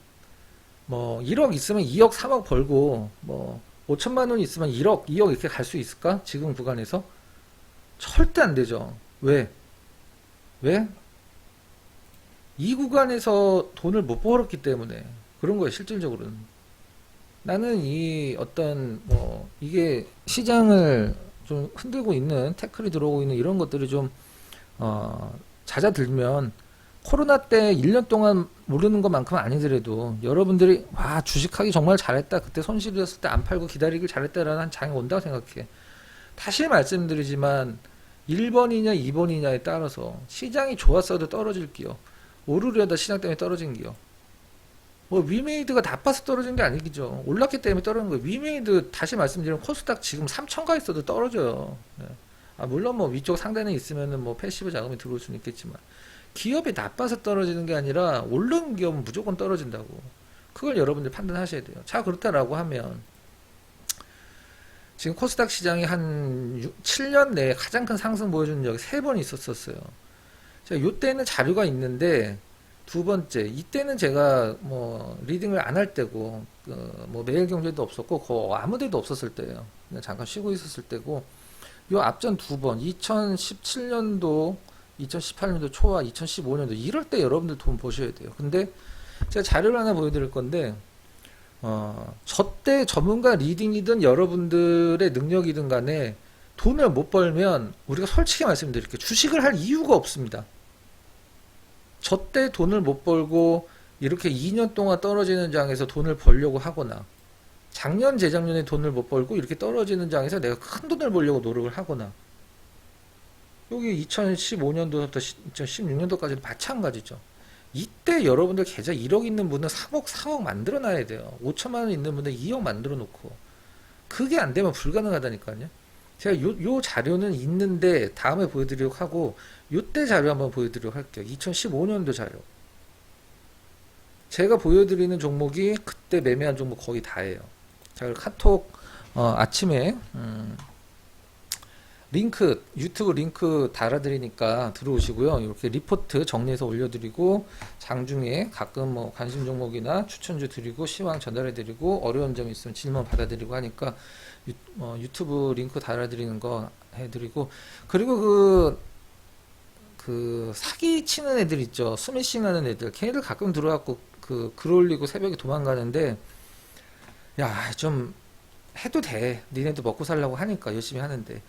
뭐 1억 있으면 2억 3억 벌고 뭐 5천만 원 있으면 1억 2억 이렇게 갈 수 있을까? 지금 구간에서 절대 안 되죠. 왜? 왜? 이 구간에서 돈을 못 벌었기 때문에 그런 거예요. 실질적으로는 나는 이 어떤 뭐 이게 시장을 좀 흔들고 있는 태클이 들어오고 있는 이런 것들이 좀 잦아들면 코로나 때 1년 동안 모르는 것만큼은 아니더라도 여러분들이 와 주식하기 정말 잘했다, 그때 손실이었을 때 안 팔고 기다리길 잘했다라는 장이 온다고 생각해. 다시 말씀드리지만 1번이냐 2번이냐에 따라서 시장이 좋았어도 떨어질 기요, 오르려다 시장 때문에 떨어진 기요, 뭐 위메이드가 나빠서 떨어진 게 아니죠. 올랐기 때문에 떨어진 거예요. 위메이드 다시 말씀드리면 코스닥 지금 3천가 있어도 떨어져요. 네. 물론 뭐 위쪽 상단에 있으면은 뭐 패시브 자금이 들어올 수는 있겠지만 기업이 나빠서 떨어지는 게 아니라 오른 기업은 무조건 떨어진다고. 그걸 여러분들 판단하셔야 돼요. 자, 그렇다라고 하면 지금 코스닥 시장이 한 7년 내에 가장 큰 상승 보여주는 적이 3번 있었었어요. 자, 요때는 자료가 있는데 두 번째, 이때는 제가 뭐 리딩을 안 할 때고 뭐 매일경제도 없었고 아무 데도 없었을 때예요. 그냥 잠깐 쉬고 있었을 때고, 요 앞전 두 번 2017년도 2018년도 초와 2015년도 이럴 때 여러분들 돈 보셔야 돼요. 근데 제가 자료를 하나 보여드릴 건데 저때 전문가 리딩이든 여러분들의 능력이든 간에 돈을 못 벌면 우리가 솔직히 말씀드릴게요. 주식을 할 이유가 없습니다. 저때 돈을 못 벌고 이렇게 2년 동안 떨어지는 장에서 돈을 벌려고 하거나, 작년 재작년에 돈을 못 벌고 이렇게 떨어지는 장에서 내가 큰 돈을 벌려고 노력을 하거나, 여기 2015년도부터 2016년도까지도 마찬가지죠. 이때 여러분들 계좌 1억 있는 분은 3억 4억 만들어 놔야 돼요. 5천만 원 있는 분은 2억 만들어 놓고. 그게 안 되면 불가능하다니까요. 제가 요 자료는 있는데 다음에 보여드리도록 하고, 요때 자료 한번 보여드리도록 할게요. 2015년도 자료. 제가 보여드리는 종목이 그때 매매한 종목 거의 다예요. 자, 카톡 아침에 링크, 유튜브 링크 달아드리니까 들어오시고요. 이렇게 리포트 정리해서 올려드리고, 장중에 가끔 뭐 관심 종목이나 추천주 드리고, 시황 전달해드리고, 어려운 점 있으면 질문 받아드리고 하니까 유튜브 링크 달아드리는 거 해드리고, 그리고 그 사기 치는 애들 있죠. 스매싱 하는 애들. 걔네들 가끔 들어와갖고 글 올리고 새벽에 도망가는데, 야, 좀 해도 돼. 니네도 먹고 살라고 하니까 열심히 하는데.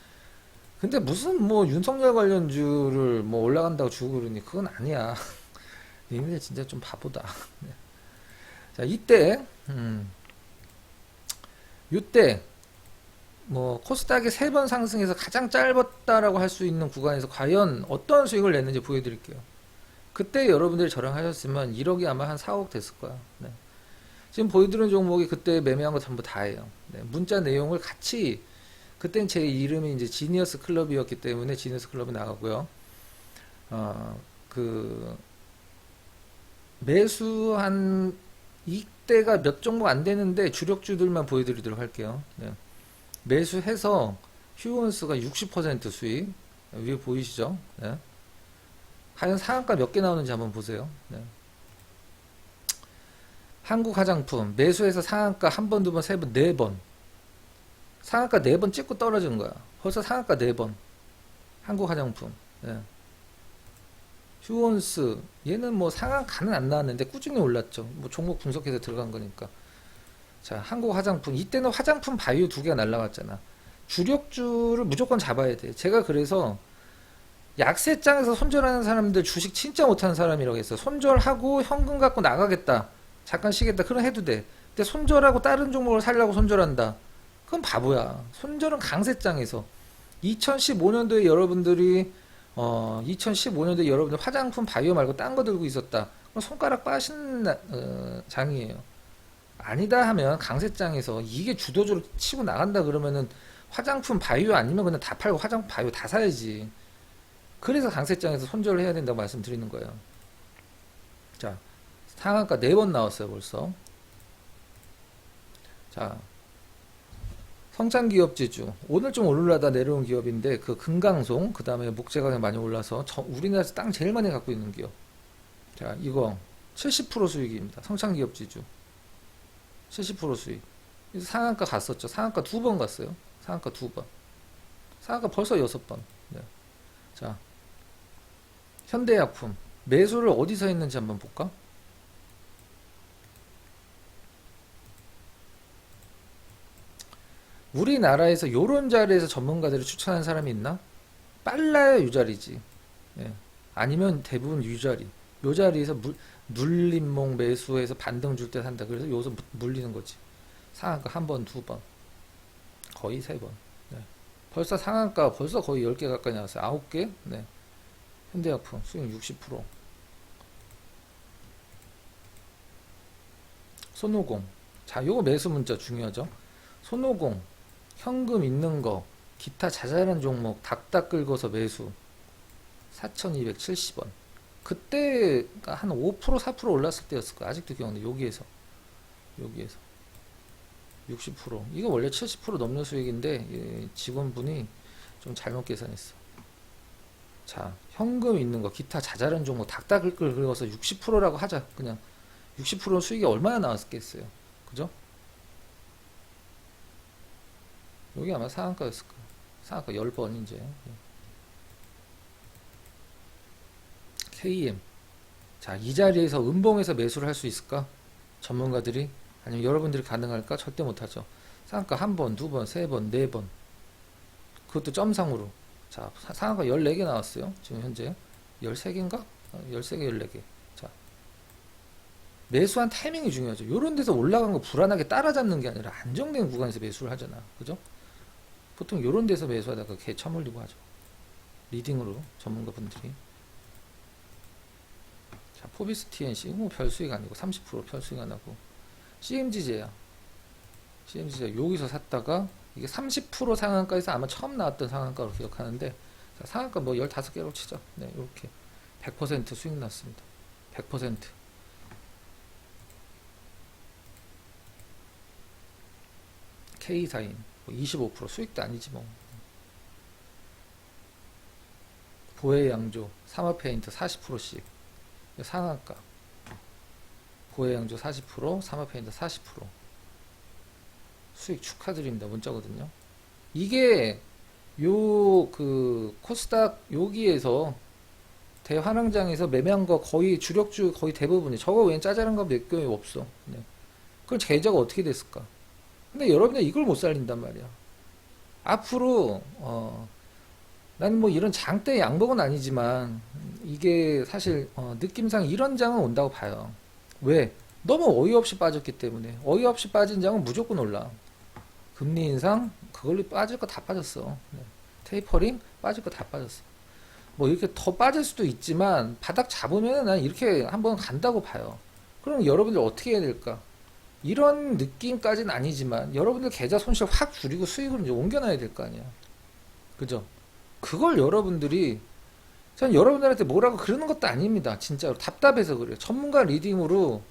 근데 무슨 뭐 윤석열 관련주를 뭐 올라간다고 주고 그러니 그건 아니야. 니네들 진짜 좀 바보다. 네. 자, 이때 뭐 코스닥이 3번 상승해서 가장 짧았다라고 할 수 있는 구간에서 과연 어떤 수익을 냈는지 보여드릴게요. 그때 여러분들이 저랑 하셨으면 1억이 아마 한 4억 됐을 거야. 네. 지금 보여드리는 종목이 그때 매매한 거 전부 다예요. 네. 문자 내용을 같이, 그땐 제 이름이 이제 지니어스 클럽이었기 때문에 지니어스 클럽이 나가고요. 매수한 이때가 몇 종목 안 되는데 주력주들만 보여드리도록 할게요. 네. 매수해서 휴원스가 60% 수익, 위에 보이시죠? 네. 과연 상한가 몇 개 나오는지 한번 보세요. 네. 한국 화장품 매수해서 상한가 한 번, 두 번, 세 번, 네 번. 상한가 4번 찍고 떨어진 거야. 벌써 상한가 4번. 한국 화장품. 예. 휴원스. 얘는 뭐 상한가는 안 나왔는데 꾸준히 올랐죠. 뭐 종목 분석해서 들어간 거니까. 자, 한국 화장품. 이때는 화장품 바이오 2개가 날라왔잖아. 주력주를 무조건 잡아야 돼. 제가 그래서 약세장에서 손절하는 사람들 주식 진짜 못하는 사람이라고 했어. 손절하고 현금 갖고 나가겠다. 잠깐 쉬겠다. 그럼 해도 돼. 근데 손절하고 다른 종목을 살려고 손절한다. 그건 바보야. 손절은 강세장에서. 2015년도에 여러분들이 2015년도에 여러분들 화장품 바이오 말고 딴 거 들고 있었다. 그럼 손가락 빠시는 장이에요. 아니다 하면 강세장에서 이게 주도주로 치고 나간다 그러면은 화장품 바이오 아니면 그냥 다 팔고 화장품 바이오 다 사야지. 그래서 강세장에서 손절을 해야 된다고 말씀드리는 거예요. 자, 상한가 4번 나왔어요, 벌써. 자, 성장기업지주. 오늘 좀 오르려다 내려온 기업인데, 그 금강송, 그 다음에 목재가격 많이 올라서, 우리나라에서 땅 제일 많이 갖고 있는 기업. 자, 이거 70% 수익입니다. 성장기업지주. 70% 수익. 상한가 갔었죠. 상한가 2번 갔어요. 상한가 2번. 상한가 벌써 6번. 네. 자, 현대약품. 매수를 어디서 했는지 한번 볼까? 우리나라에서 요런 자리에서 전문가들을 추천하는 사람이 있나? 빨라야 요 자리지. 예. 아니면 대부분 요 자리. 요 자리에서 눌림목 매수해서 반등 줄 때 산다. 그래서 여기서 물리는 거지. 상한가 1번, 2번. 거의 3번. 네. 벌써 상한가 벌써 거의 10개 가까이 나왔어요. 9개? 네. 현대약품 수익 60%. 손오공. 자, 요거 매수 문자 중요하죠. 손오공. 현금 있는 거, 기타 자잘한 종목, 닥닥 긁어서 매수. 4,270원. 그때 한 5%, 4% 올랐을 때였을 거야. 아직도 기억나는데, 여기에서. 60%. 이거 원래 70% 넘는 수익인데, 직원분이 좀 잘못 계산했어. 자, 현금 있는 거, 기타 자잘한 종목, 닥닥 긁어서 60%라고 하자. 그냥 60% 수익이 얼마나 나왔겠어요. 그죠? 여기 아마 상한가였을 거예요. 상한가 10번 이제. KM. 자, 이 자리에서 음봉에서 매수를 할 수 있을까? 전문가들이? 아니면 여러분들이 가능할까? 절대 못하죠. 상한가 1번, 2번, 3번, 4번. 그것도 점상으로. 자, 상한가 14개 나왔어요. 지금 현재. 13개인가? 13개, 14개. 자. 매수한 타이밍이 중요하죠. 요런 데서 올라간 거 불안하게 따라잡는 게 아니라 안정된 구간에서 매수를 하잖아. 그죠? 보통 요런 데서 매수하다가 개 처물리고 하죠. 리딩으로 전문가 분들이. 자, 포비스 TNC 뭐 별수익 아니고 30% 별수익 안 하고. CMG제야. CMG제 여기서 샀다가 이게 30% 상한가에서 아마 처음 나왔던 상한가로 기억하는데, 자, 상한가 뭐 15개로 치죠. 네, 이렇게 100% 수익 났습니다. 100%. K사인 25% 수익도 아니지 뭐. 보혜양조 삼화페인트 40%씩 상한가. 보혜양조 40%, 삼화페인트 40%. 수익 축하드립니다. 문자거든요. 이게 요 그 코스닥 여기에서 대환영장에서 매매한 거 거의 주력주 거의 대부분이, 저거 외엔 짜잘한 거 몇 개 없어. 네. 그럼 계좌가 어떻게 됐을까? 근데 여러분들 이걸 못 살린단 말이야. 앞으로 나는 뭐 이런 장대 양복은 아니지만 이게 사실 느낌상 이런 장은 온다고 봐요. 왜? 너무 어이없이 빠졌기 때문에. 어이없이 빠진 장은 무조건 올라. 금리 인상 그걸로 빠질 거 다 빠졌어. 네. 테이퍼링 빠질 거 다 빠졌어. 뭐 이렇게 더 빠질 수도 있지만 바닥 잡으면 난 이렇게 한번 간다고 봐요. 그럼 여러분들 어떻게 해야 될까? 이런 느낌까지는 아니지만 여러분들 계좌 손실 확 줄이고 수익을 이제 옮겨놔야 될 거 아니야. 그죠? 그걸 여러분들이, 전 여러분들한테 뭐라고 그러는 것도 아닙니다. 진짜로 답답해서 그래요. 전문가 리딩으로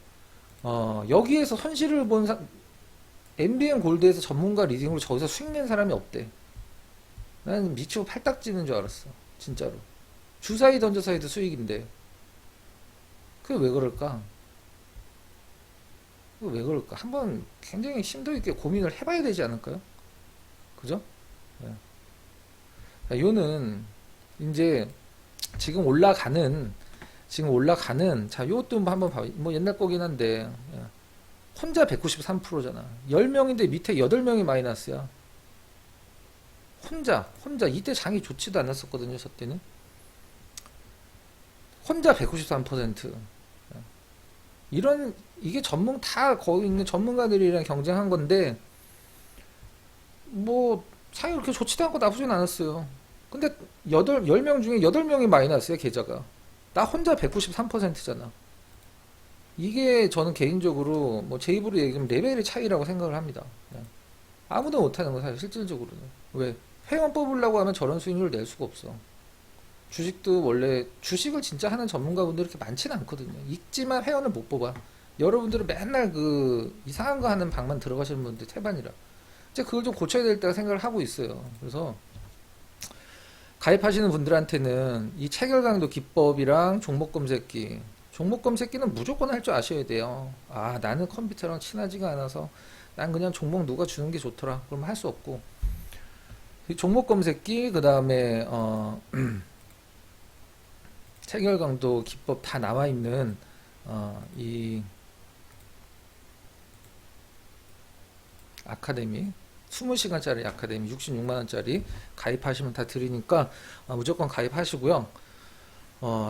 여기에서 손실을 본 MBN 골드에서 전문가 리딩으로 저기서 수익 낸 사람이 없대. 나는 미치고 팔딱 찌는 줄 알았어. 진짜로. 주사위 던져서 해도 수익인데. 그게 왜 그럴까? 왜 그럴까? 한번 굉장히 심도 있게 고민을 해봐야 되지 않을까요? 그죠? 네. 자, 요는 이제 지금 올라가는 자, 요것도 한번 봐. 뭐 옛날 거긴 한데 혼자 193%잖아. 10명인데 밑에 8명이 마이너스야. 혼자 이때 장이 좋지도 않았었거든요. 저 때는. 혼자 193%. 이게 다 거기 있는 전문가들이랑 경쟁한 건데, 뭐, 상이 그렇게 좋지도 않고 나쁘진 않았어요. 근데 10명 중에 8명이 마이너스야, 계좌가. 나 혼자 193%잖아. 이게 저는 개인적으로, 뭐, 제 입으로 얘기하면 레벨의 차이라고 생각을 합니다. 아무도 못하는 거 사실, 실질적으로는. 왜? 회원 뽑으려고 하면 저런 수익률을 낼 수가 없어. 주식도 원래, 주식을 진짜 하는 전문가분들이 그렇게 많지는 않거든요. 있지만 회원을 못 뽑아. 여러분들은 맨날 이상한 거 하는 방만 들어가시는 분들 태반이라. 이제 그걸 좀 고쳐야 될 때가 생각을 하고 있어요. 그래서, 가입하시는 분들한테는 이 체결강도 기법이랑 종목 검색기, 종목 검색기는 무조건 할 줄 아셔야 돼요. 아, 나는 컴퓨터랑 친하지가 않아서 난 그냥 종목 누가 주는 게 좋더라. 그러면 할 수 없고. 이 종목 검색기, 그 다음에 체결 강도 기법 다 나와 있는 이 아카데미 20시간짜리 아카데미 66만원짜리 가입하시면 다 드리니까 무조건 가입하시고요.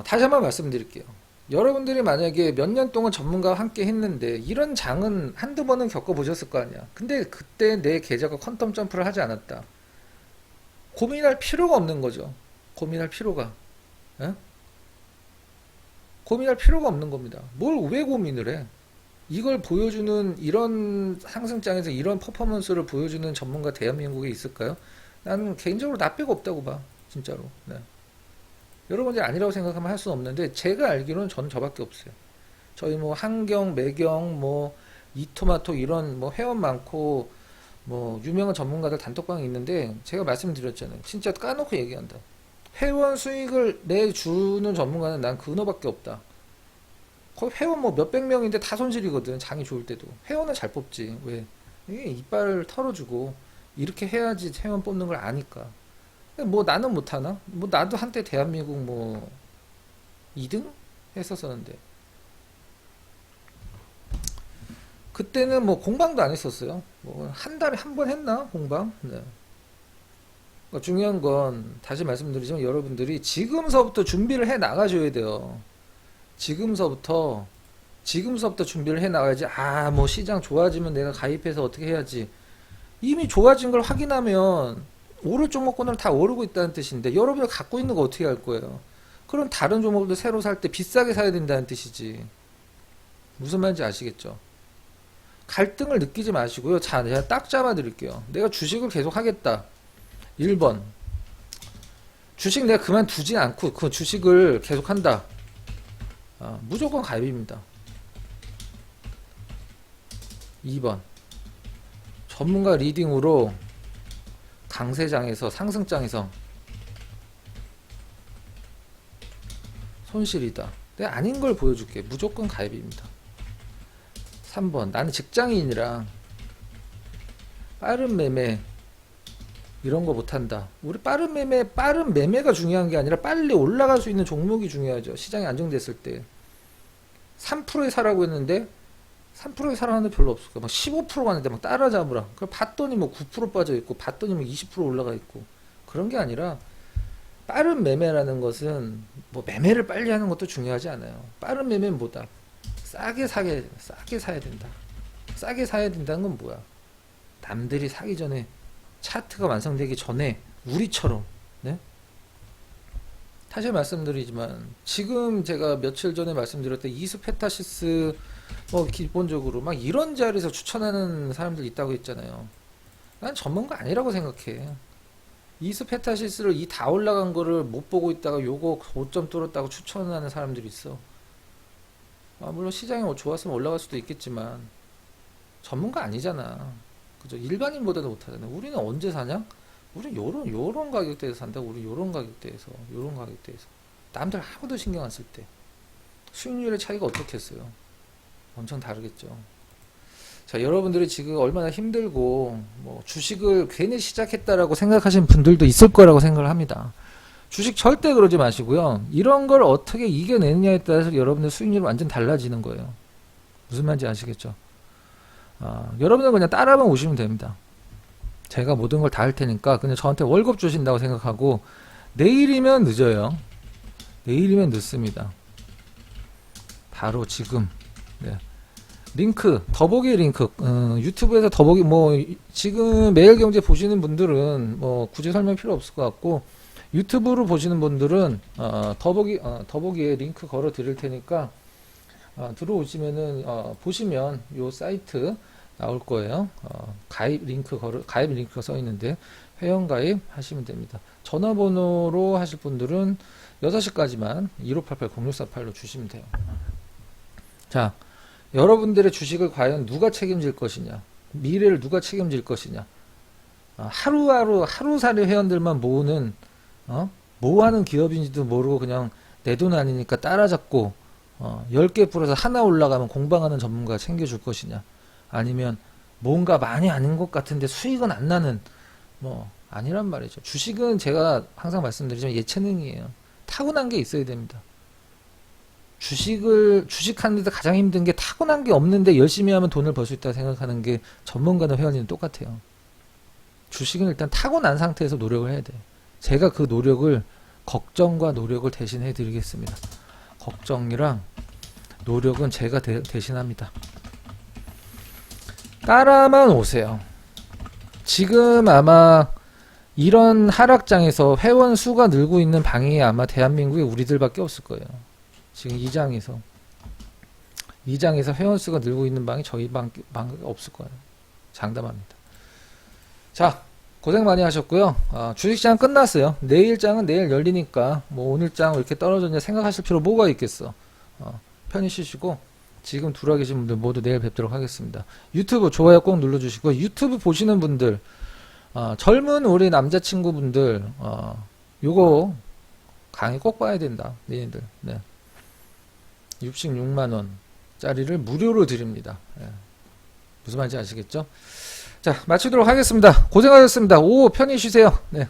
다시 한번 말씀드릴게요. 여러분들이 만약에 몇 년 동안 전문가와 함께 했는데 이런 장은 한두 번은 겪어보셨을 거 아니야. 근데 그때 내 계좌가 퀀텀 점프를 하지 않았다. 고민할 필요가 없는 거죠. 고민할 필요가. 에? 고민할 필요가 없는 겁니다. 뭘 왜 고민을 해? 이걸 보여주는 이런 상승장에서 이런 퍼포먼스를 보여주는 전문가 대한민국에 있을까요? 나는 개인적으로 나 빼고 없다고 봐. 진짜로. 네. 여러분들이 아니라고 생각하면 할 수는 없는데 제가 알기로는 저는 저밖에 없어요. 저희 뭐 한경, 매경, 뭐 이토마토 이런 뭐 회원 많고 뭐 유명한 전문가들 단톡방이 있는데 제가 말씀드렸잖아요. 진짜 까놓고 얘기한다. 회원 수익을 내주는 전문가는 난 그너밖에 없다. 거의 회원 뭐 몇백 명인데 다 손실이거든. 장이 좋을 때도. 회원은 잘 뽑지. 왜? 이게 이빨 털어주고 이렇게 해야지 회원 뽑는 걸 아니까. 뭐 나는 못하나? 뭐 나도 한때 대한민국 뭐 2등 했었었는데 그때는 뭐 공방도 안 했었어요. 뭐 한 달에 한 번 했나 공방? 네. 그러니까 중요한 건 다시 말씀드리지만 여러분들이 지금서부터 준비를 해 나가줘야 돼요. 지금서부터 준비를 해 나가야지. 아, 뭐 시장 좋아지면 내가 가입해서 어떻게 해야지. 이미 좋아진 걸 확인하면 오를 종목권을 다 오르고 있다는 뜻인데 여러분이 갖고 있는 거 어떻게 할 거예요? 그럼 다른 종목도 새로 살 때 비싸게 사야 된다는 뜻이지. 무슨 말인지 아시겠죠? 갈등을 느끼지 마시고요. 자, 제가 딱 잡아 드릴게요. 내가 주식을 계속 하겠다. 1번. 주식 내가 그만두지 않고 그 주식을 계속 한다. 무조건 가입입니다. 2번. 전문가 리딩으로 강세장에서 상승장에서 손실이다. 내가 아닌 걸 보여줄게. 무조건 가입입니다. 3번. 나는 직장인이랑 빠른 매매 이런 거 못한다. 우리 빠른 매매가 중요한 게 아니라 빨리 올라갈 수 있는 종목이 중요하죠. 시장이 안정됐을 때. 3%에 사라고 했는데 3%에 사라는데 별로 없을 거야. 막 15% 가는데 막 따라잡으라. 그걸 봤더니 뭐 9% 빠져 있고 봤더니 뭐 20% 올라가 있고 그런 게 아니라 빠른 매매라는 것은 뭐 매매를 빨리 하는 것도 중요하지 않아요. 빠른 매매는 뭐다? 싸게 사야 된다. 싸게 사야 된다는 건 뭐야? 남들이 사기 전에 차트가 완성되기 전에 우리처럼 네? 다시 말씀드리지만 지금 제가 며칠 전에 말씀드렸던 이스페타시스 뭐 기본적으로 막 이런 자리에서 추천하는 사람들 있다고 했잖아요. 난 전문가 아니라고 생각해. 이스페타시스를 이 다 올라간 거를 못 보고 있다가 요거 5점 뚫었다고 추천하는 사람들이 있어. 물론 시장이 좋았으면 올라갈 수도 있겠지만 전문가 아니잖아. 그죠? 일반인보다도 못하잖아. 우리는 언제 사냐? 우리 요런 가격대에서 산다. 우리 요런 가격대에서 남들 아무도 신경 안 쓸 때 수익률의 차이가 어떻겠어요? 엄청 다르겠죠. 자, 여러분들이 지금 얼마나 힘들고 뭐 주식을 괜히 시작했다라고 생각하시는 분들도 있을 거라고 생각을 합니다. 주식 절대 그러지 마시고요. 이런 걸 어떻게 이겨내느냐에 따라서 여러분들 수익률이 완전 달라지는 거예요. 무슨 말인지 아시겠죠? 여러분은 그냥 따라만 오시면 됩니다. 제가 모든 걸 다 할 테니까 그냥 저한테 월급 주신다고 생각하고 내일이면 늦어요. 내일이면 늦습니다. 바로 지금 네. 링크, 더보기 링크, 유튜브에서 더보기, 뭐, 지금 매일경제 보시는 분들은, 뭐, 굳이 설명 필요 없을 것 같고, 유튜브로 보시는 분들은, 더보기에 링크 걸어 드릴 테니까, 들어오시면은, 보시면, 요 사이트 나올 거예요. 가입 링크가 써 있는데, 회원가입 하시면 됩니다. 전화번호로 하실 분들은 6시까지만 1588-0648로 주시면 돼요. 자, 여러분들의 주식을 과연 누가 책임질 것이냐, 미래를 누가 책임질 것이냐, 하루살이 회원들만 모으는, 뭐 하는 기업인지도 모르고 그냥 내 돈 아니니까 따라잡고, 10개 풀어서 하나 올라가면 공방하는 전문가 챙겨줄 것이냐, 아니면 뭔가 많이 아닌 것 같은데 수익은 안 나는, 뭐, 아니란 말이죠. 주식은 제가 항상 말씀드리지만 예체능이에요. 타고난 게 있어야 됩니다. 주식하는 데 가장 힘든 게 타고난 게 없는데 열심히 하면 돈을 벌 수 있다고 생각하는 게 전문가나 회원이는 똑같아요. 주식은 일단 타고난 상태에서 노력을 해야 돼요. 제가 그 노력을, 걱정과 노력을 대신해 드리겠습니다. 걱정이랑 노력은 제가 대신합니다. 따라만 오세요. 지금 아마 이런 하락장에서 회원 수가 늘고 있는 방이 아마 대한민국에 우리들밖에 없을 거예요. 지금 2장에서 회원 수가 늘고 있는 방이 저희 방밖에 없을 거예요. 장담합니다. 자, 고생 많이 하셨고요. 주식시장 끝났어요. 내일 장은 내일 열리니까 뭐 오늘 장 왜 이렇게 떨어졌냐 생각하실 필요 뭐가 있겠어. 편히 쉬시고 지금 들어와 계신 분들 모두 내일 뵙도록 하겠습니다. 유튜브 좋아요 꼭 눌러주시고, 유튜브 보시는 분들, 젊은 우리 남자친구분들, 요거 강의 꼭 봐야 된다. 얘네들. 네. 66만원 짜리를 무료로 드립니다. 네. 무슨 말인지 아시겠죠? 자, 마치도록 하겠습니다. 고생하셨습니다. 편히 쉬세요. 네.